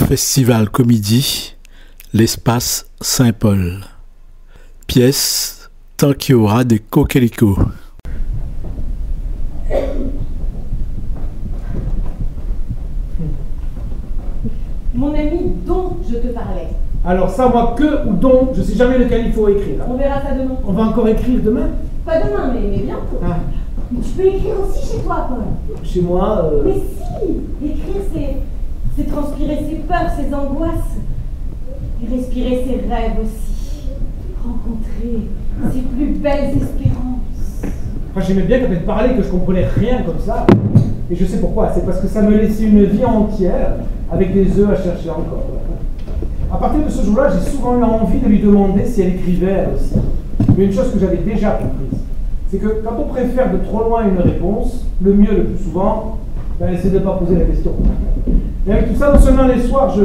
Festival Comédie, l'espace Saint-Paul. Pièce Tant qu'il y aura des coquelicots. Mon ami dont je te parlais. Alors ça, moi, que ou dont, je sais jamais lequel il faut écrire. On verra ça demain. On va encore écrire demain? Pas demain, mais bientôt. Ah. Mais tu peux écrire aussi chez toi, Paul. Chez moi... Mais si! Écrire, c'est transpirer ses peurs, ses angoisses. Et respirer ses rêves aussi. Rencontrer ses plus belles espérances. Enfin, j'aimais bien quand elle parlait que je comprenais rien comme ça. Et je sais pourquoi. C'est parce que ça me laissait une vie entière avec des œufs à chercher encore. À partir de ce jour-là, j'ai souvent eu envie de lui demander si elle écrivait elle aussi. Mais une chose que j'avais déjà comprise, c'est que quand on préfère de trop loin une réponse, le mieux, le plus souvent, c'est de ne pas poser la question. Et avec tout ça, non seulement les soirs,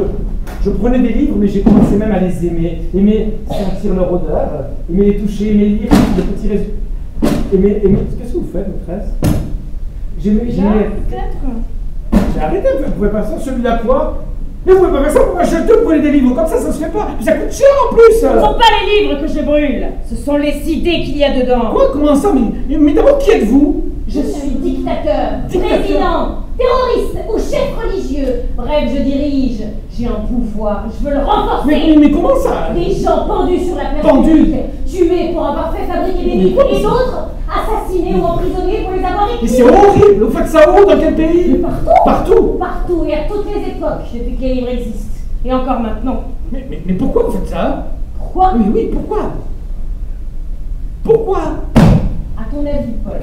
je prenais des livres, mais j'ai commencé même à les aimer sentir leur odeur, aimer les toucher, aimer lire de petits résumés. Qu'est-ce que vous faites, maîtresse? Peut-être. J'ai arrêté, vous ne pouvez pas faire celui-là quoi? Mais vous ne pouvez pas faire ça pour acheter, vous prenez des livres comme ça se fait pas. Mais ça coûte cher en plus. Ce ne sont pas les livres que je brûle, ce sont les idées qu'il y a dedans. Quoi? Comment ça? Mais d'abord, qui êtes-vous? Je suis dictateur, président, terroriste ou chef religieux. Bref, je dirige. J'ai un pouvoir, je veux le renforcer. Mais comment ça? Des gens pendus sur la place Pendus? publique, tués pour avoir fait fabriquer des livres, et d'autres assassinés ou emprisonnés pour les avoir écrits. Mais c'est horrible! Vous faites ça où? Dans quel pays? Mais partout. Partout? Partout et à toutes les époques, depuis que les livres existent. Et encore maintenant. Mais pourquoi vous faites ça? Pourquoi? Oui, pourquoi? Pourquoi? À ton avis, Paul,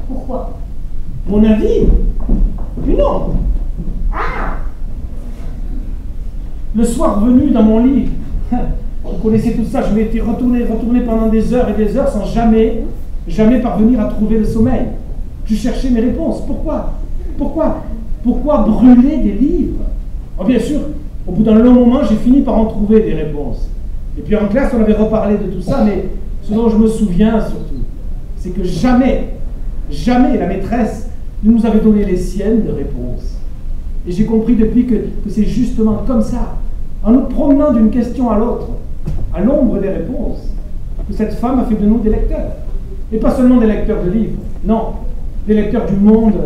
pourquoi? Mon avis? Mais non! Ah! Le soir venu dans mon lit, vous connaissez tout ça, je m'étais retourné pendant des heures et des heures sans jamais parvenir à trouver le sommeil. Je cherchais mes réponses. Pourquoi brûler des livres? Oh, bien sûr, au bout d'un long moment, j'ai fini par en trouver des réponses. Et puis en classe, on avait reparlé de tout ça, mais ce dont je me souviens surtout, c'est que jamais la maîtresse ne nous avait donné les siennes de réponses. Et j'ai compris depuis que c'est justement comme ça, en nous promenant d'une question à l'autre, à l'ombre des réponses, que cette femme a fait de nous des lecteurs. Et pas seulement des lecteurs de livres, non, des lecteurs du monde,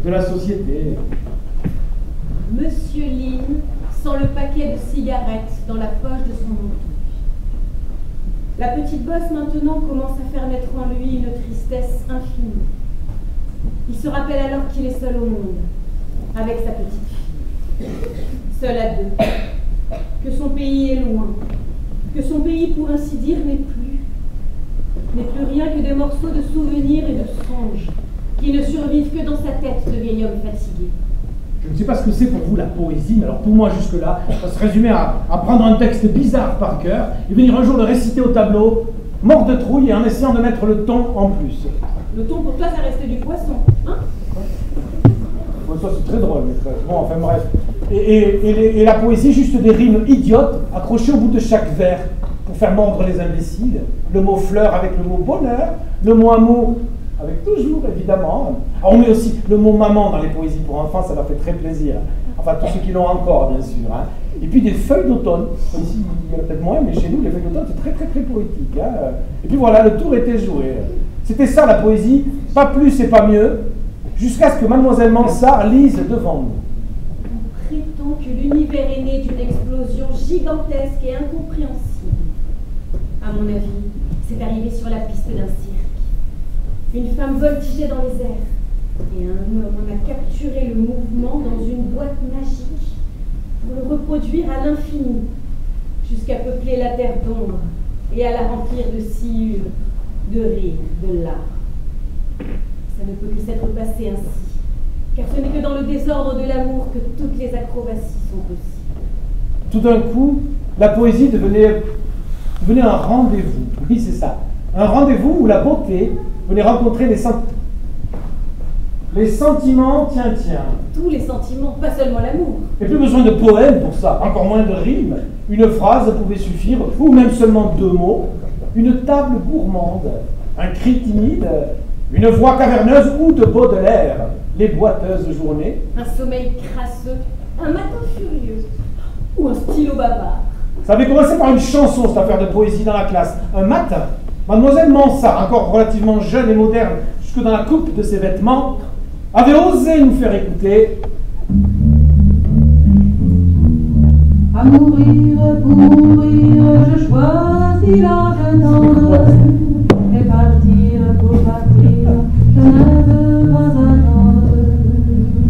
de la société. Monsieur Lynn sent le paquet de cigarettes dans la poche de son manteau. La petite bosse maintenant commence à faire naître en lui une tristesse infinie. Il se rappelle alors qu'il est seul au monde, avec sa petite fille, seul à deux, que son pays est loin, que son pays, pour ainsi dire, n'est plus rien que des morceaux de souvenirs et de songes, qui ne survivent que dans sa tête de vieil homme fatigué. Je ne sais pas ce que c'est pour vous la poésie, mais alors pour moi jusque-là, ça se résumait à prendre un texte bizarre par cœur et venir un jour le réciter au tableau, mort de trouille et en essayant de mettre le ton en plus. Le ton pour toi, ça restait du poisson, hein? Ça c'est très drôle, maîtresse. Bon, enfin bref. Et la poésie, juste des rimes idiotes accrochées au bout de chaque vers pour faire mordre les imbéciles. Le mot fleur avec le mot bonheur, le mot amour avec toujours, évidemment. Alors, on met aussi le mot maman dans les poésies pour enfants, ça leur fait très plaisir. Enfin, tous ceux qui l'ont encore, bien sûr. Hein. Et puis des feuilles d'automne. Ici, il y en a peut-être moins, mais chez nous, les feuilles d'automne, c'est très, très, très poétique. Hein. Et puis voilà, le tour était joué. C'était ça, la poésie. Pas plus et pas mieux, jusqu'à ce que Mademoiselle Mansart lise devant nous. On prétend que l'univers est né d'une explosion gigantesque et incompréhensible. À mon avis, c'est arrivé sur la piste d'un cirque. Une femme voltigeait dans les airs, et un homme en a capturé le mouvement dans une boîte magique pour le reproduire à l'infini, jusqu'à peupler la terre d'ombre et à la remplir de sciures, de rires, de larmes. Ça ne peut que s'être passé ainsi, car ce n'est que dans le désordre de l'amour que toutes les acrobaties sont possibles. Tout d'un coup, la poésie devenait un rendez-vous. Oui, c'est ça. Un rendez-vous où la beauté venait rencontrer les sentiments, tiens. Tous les sentiments, pas seulement l'amour. Et plus besoin de poème pour ça, encore moins de rimes. Une phrase pouvait suffire, ou même seulement 2 mots. Une table gourmande, un cri timide, une voix caverneuse ou de Baudelaire, les boiteuses journées. Un sommeil crasseux, un matin furieux ou un stylo bavard? Ça avait commencé par une chanson, cette affaire de poésie dans la classe. Un matin, mademoiselle Mansart, encore relativement jeune et moderne, jusque dans la coupe de ses vêtements, avait osé nous faire écouter. À mourir pour mourir, je choisis l'âge tendre. Et partir pour partir, je ne veux pas attendre.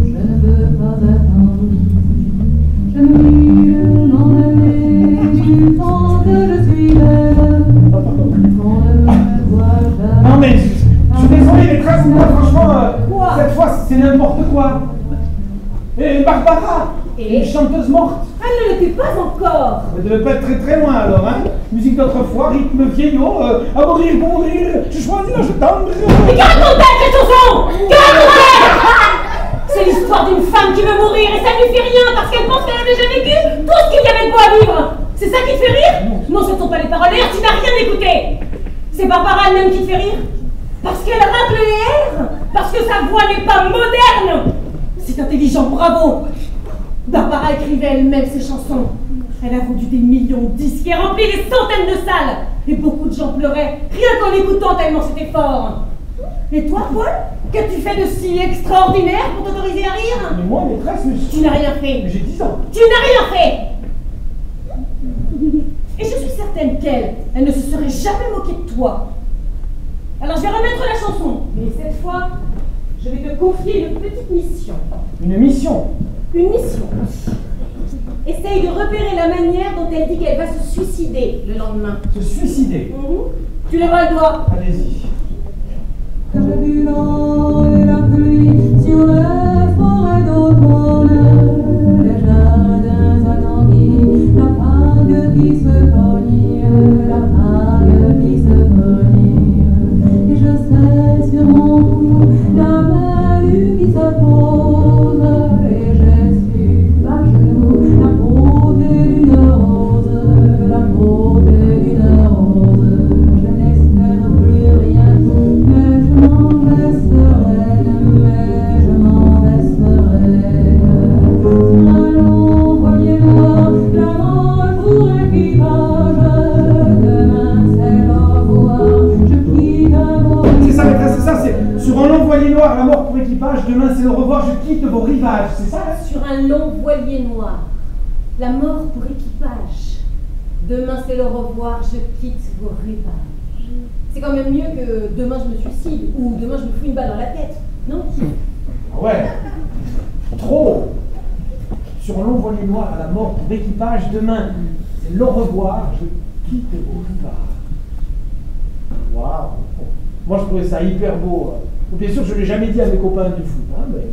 Je ne veux pas attendre. Je me m'en aller du temps que je suis belle. On ne me voit jamais. Non mais, je suis désolé maîtresse, moi franchement, Quoi? cette fois c'est n'importe quoi. Et Barbara, Et une chanteuse morte. Elle ne l'était pas encore. Elle devait pas être très très loin alors, hein. Musique d'autrefois, rythme vieillot, à mourir pour mourir, je choisis l'âge tendre. Mais que raconte-t-elle cette chanson? Que raconte-t-elle? C'est l'histoire d'une femme qui veut mourir et ça ne lui fait rien parce qu'elle pense qu'elle a déjà vécu tout ce qu'il y avait de quoi vivre. C'est ça qui te fait rire? Non, ce ne sont pas les paroles. D'ailleurs, tu n'as rien écouté. C'est Barbara elle-même qui te fait rire? Parce qu'elle racle les airs? Parce que sa voix n'est pas moderne? C'est intelligent, bravo. Barbara écrivait elle-même ses chansons. Elle a vendu des millions de disques et rempli des centaines de salles. Et beaucoup de gens pleuraient, rien qu'en l'écoutant tellement c'était fort. Et toi, Paul, qu'as-tu fait de si extraordinaire pour t'autoriser à rire? Mais moi maîtresse, mais Tu n'as rien fait. j'ai 10 ans. Tu n'as rien fait. Et je suis certaine elle ne se serait jamais moquée de toi. Alors je vais remettre la chanson. Mais cette fois, je vais te confier une petite mission. Une mission. Une mission. Essaye de repérer la manière dont elle dit qu'elle va se suicider le lendemain. Se suicider. Tu lèveras le doigt. Allez-y. Comme le vent et la pluie sur les forêts d'automne, les jardins attendris, la vague qui se cogne, la vague qui se cogne. Et je sais sur mon cou la main qui se pose, et j'ai su à genoux la beauté d'une rose, la beauté d'une rose. Je n'espère plus rien, mais je m'en vais sereine, mais je m'en vais sereine. Sur un long voilier noir, la mort pour équipage. Demain c'est au revoir, je quitte vos C'est ça maîtresse, c'est ça, c'est sur un long voilier noir, la mort pour équipage, demain c'est le revoir, je quitte vos rivages, c'est ça là? Sur un long voilier noir, la mort pour équipage. Demain c'est le revoir, je quitte vos rivages. C'est quand même mieux que demain je me suicide ou demain je me fous une balle dans la tête, non? Ah ouais. Trop. Sur un long voilier noir, à la mort pour équipage, demain c'est le revoir, je quitte vos rivages. Waouh. Moi je trouvais ça hyper beau. Bien sûr je ne l'ai jamais dit à mes copains du foot, hein, mais...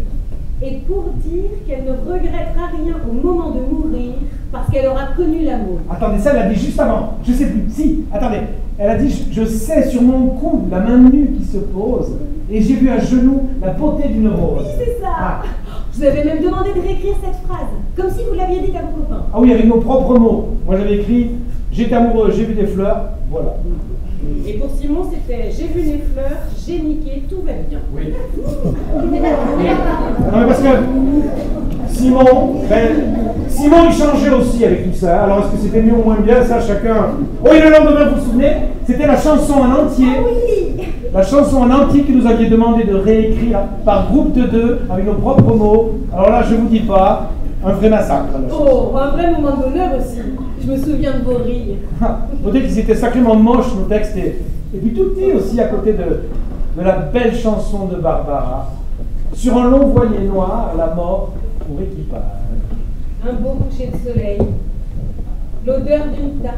Et pour dire qu'elle ne regrettera rien au moment de mourir parce qu'elle aura connu l'amour. Attendez, ça elle a dit juste avant, je sais plus, si, attendez, elle a dit, je sais sur mon cou la main nue qui se pose, et j'ai vu à genoux la beauté d'une rose. Oui, c'est ça. Ah. Je vous avais même demandé de réécrire cette phrase, comme si vous l'aviez dit à vos copains. Ah oui, avec nos propres mots. Moi j'avais écrit, j'étais amoureux, j'ai vu des fleurs, voilà. Et pour Simon, c'était j'ai vu les fleurs, j'ai niqué, tout va bien. Oui. Non mais parce que Simon il changeait aussi avec tout ça. Alors est-ce que c'était mieux ou moins bien, ça chacun... Oh et le lendemain, vous vous souvenez, c'était la chanson en entier. Oui. La chanson en entier que nous aviez demandé de réécrire par groupe de deux, avec nos propres mots. Alors là, je vous dis pas, un vrai massacre. la chanson. Oh, un vrai moment d'honneur aussi. Je me souviens de vos rires. Peut-être qu'ils étaient sacrément moches, nos textes, et puis tout petit aussi à côté de la belle chanson de Barbara. Sur un long voilier noir, la mort pour équipage. Un beau coucher de soleil, l'odeur d'une tarte,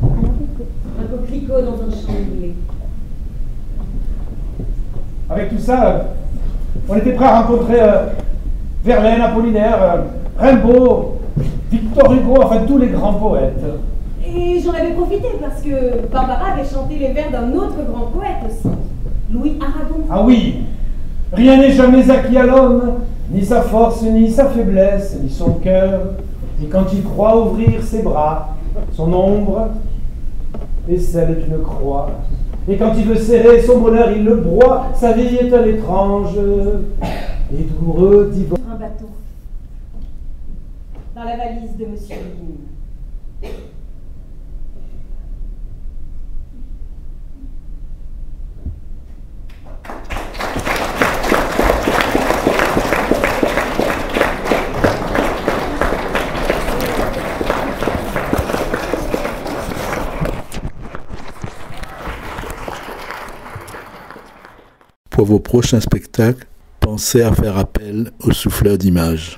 un coquelicot dans un champ de blé. Avec tout ça, on était prêts à rencontrer Verlaine, Apollinaire, Rimbaud, Victor Hugo, enfin tous les grands poètes. Et j'en avais profité parce que Barbara avait chanté les vers d'un autre grand poète aussi, Louis Aragon. Ah oui, rien n'est jamais acquis à l'homme, ni sa force, ni sa faiblesse, ni son cœur, ni quand il croit ouvrir ses bras, son ombre est celle d'une croix. Et quand il veut serrer son bonheur, il le broie, sa vie est un étrange et douloureux divorce. Sur un bateau, dans la valise de Monsieur Lim. Pour vos prochains spectacles, pensez à faire appel au souffleur d'images.